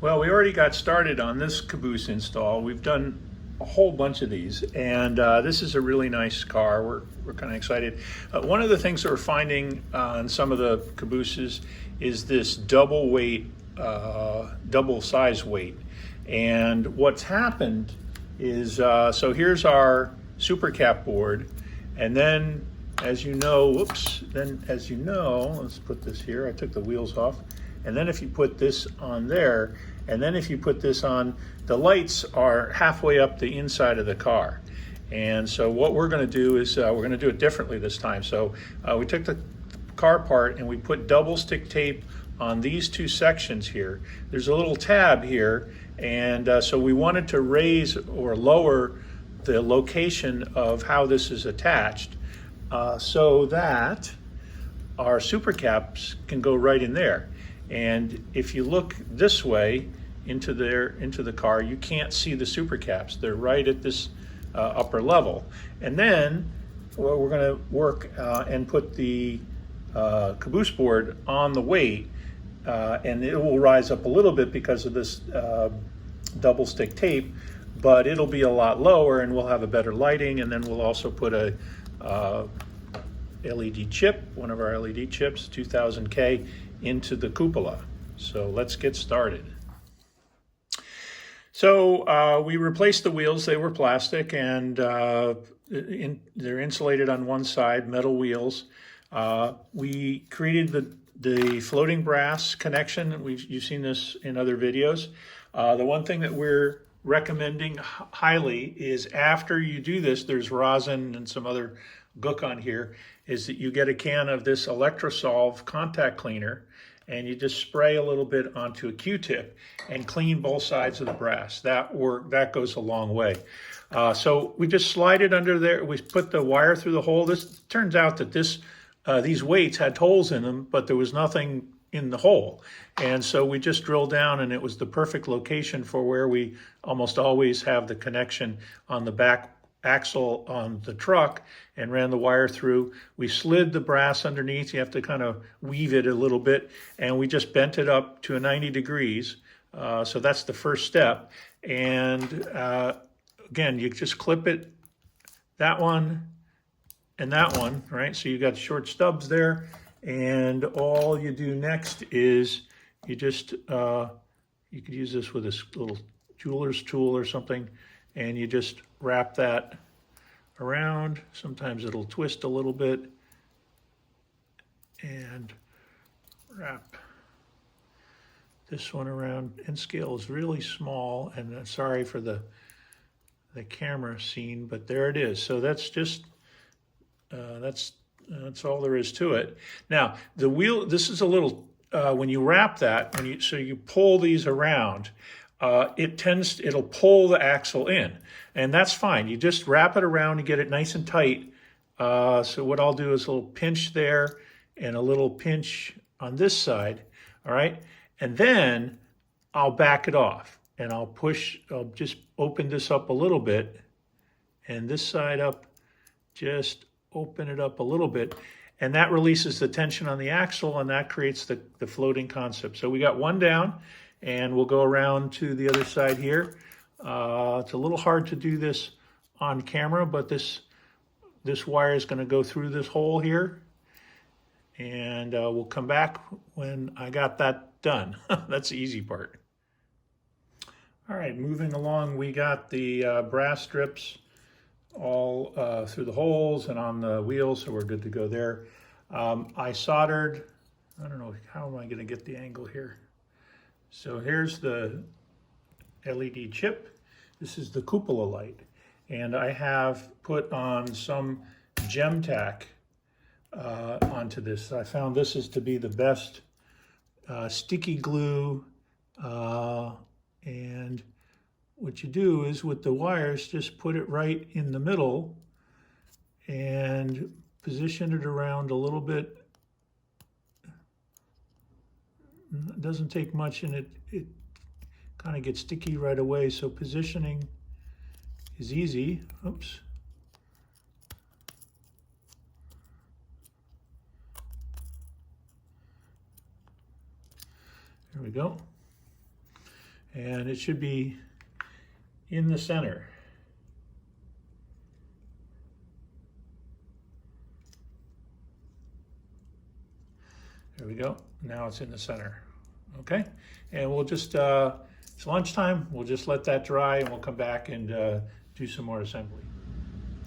Well, we already got started on this Caboose install. We've done a whole bunch of these, and this is a really nice car. We're kind of excited. One of the things that we're finding on some of the Cabooses is this double weight, double size weight. And what's happened is, so here's our super cap board, and then as you know, let's put this here. I took the wheels off. And then if you put this on there, and then if you put this on, the lights are halfway up the inside of the car. And so what we're gonna do is, we're gonna do it differently this time. So we took the car apart and we put double stick tape on these two sections here. There's a little tab here, and so we wanted to raise or lower the location of how this is attached so that our super caps can go right in there. And if you look this way into the car, you can't see the super caps. They're right at this upper level. And then, well, we're going to work and put the Caboose board on the weight, and it will rise up a little bit because of this double stick tape, but it'll be a lot lower, and we'll have a better lighting. And then we'll also put a LED chip, one of our LED chips, 2000K, into the cupola. So let's get started. So we replaced the wheels. They were plastic, and they're insulated on one side, metal wheels. We created the floating brass connection. You've seen this in other videos. The one thing that we're recommending highly is after you do this, there's rosin and some other gook on here, is that you get a can of this Electrosolve contact cleaner, and you just spray a little bit onto a Q-tip and clean both sides of the brass. That goes a long way. So we just slide it under there. We put the wire through the hole. This turns out that these weights had holes in them, but there was nothing in the hole. And so we just drilled down, and it was the perfect location for where we almost always have the connection on the back axle on the truck, and ran the wire through. We slid the brass underneath. You have to kind of weave it a little bit, and we just bent it up to a 90 degrees. So that's the first step. And again, you just clip it, that one and that one, right? So you got short stubs there, and all you do next is you just, you could use this with this little jeweler's tool or something, and you just wrap that around. Sometimes it'll twist a little bit, and wrap this one around. And scale is really small, and I'm sorry for the camera scene, but there it is. So that's just, that's all there is to it. Now, the wheel, this is a little, when you wrap that, so you pull these around, it'll pull the axle in, and that's fine. You just wrap it around and get it nice and tight. So what I'll do is a little pinch there and a little pinch on this side, all right? And then I'll back it off, and I'll just open this up a little bit, and this side up, just open it up a little bit, and that releases the tension on the axle, and that creates the floating concept. So we got one down, and we'll go around to the other side here. It's a little hard to do this on camera, but this wire is going to go through this hole here, and we'll come back when I got that done. That's the easy part. All right, moving along, we got the brass strips all through the holes and on the wheels, so we're good to go there. I soldered, I don't know, how am I going to get the angle here? So here's the LED chip. This is the cupola light. And I have put on some gem tack onto this. I found this is to be the best sticky glue. And what you do is with the wires, just put it right in the middle and position it around a little bit. It doesn't take much, and it kind of gets sticky right away, so positioning is easy. Oops. There we go. and it should be in the center. There we go. Now it's in the center. Okay, and we'll just, it's lunchtime, we'll just let that dry and we'll come back and do some more assembly.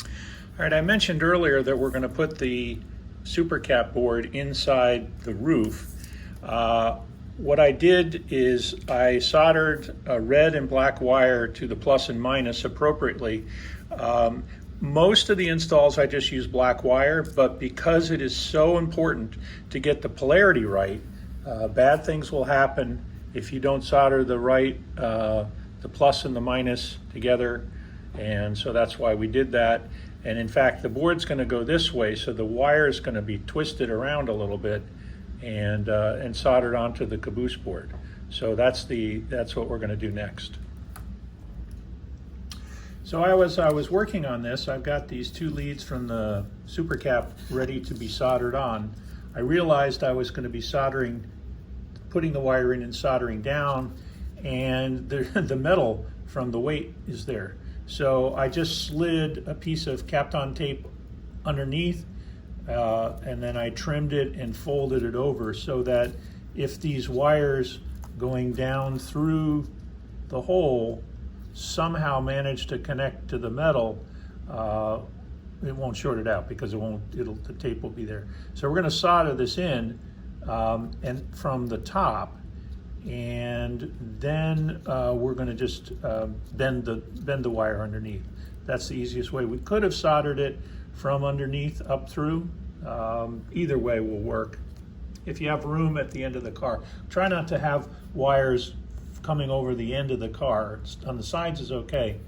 All right, I mentioned earlier that we're going to put the supercap board inside the roof. What I did is I soldered a red and black wire to the plus and minus appropriately. Most of the installs I just use black wire, but because it is so important to get the polarity right, bad things will happen if you don't solder the right, the plus and the minus together, and so that's why we did that. And in fact, the board's going to go this way, so the wire is going to be twisted around a little bit and soldered onto the Caboose board. So that's what we're going to do next. So I was working on this. I've got these two leads from the supercap ready to be soldered on. I realized I was going to be putting the wire in and soldering down, and the metal from the weight is there. So I just slid a piece of Kapton tape underneath, and then I trimmed it and folded it over so that if these wires going down through the hole somehow manage to connect to the metal, it won't short it out because the tape will be there. So we're going to solder this in and from the top, and then we're going to just bend the wire underneath. That's the easiest way. We could have soldered it from underneath up through. Either way will work. If you have room at the end of the car, try not to have wires coming over the end of the car. On the sides is okay,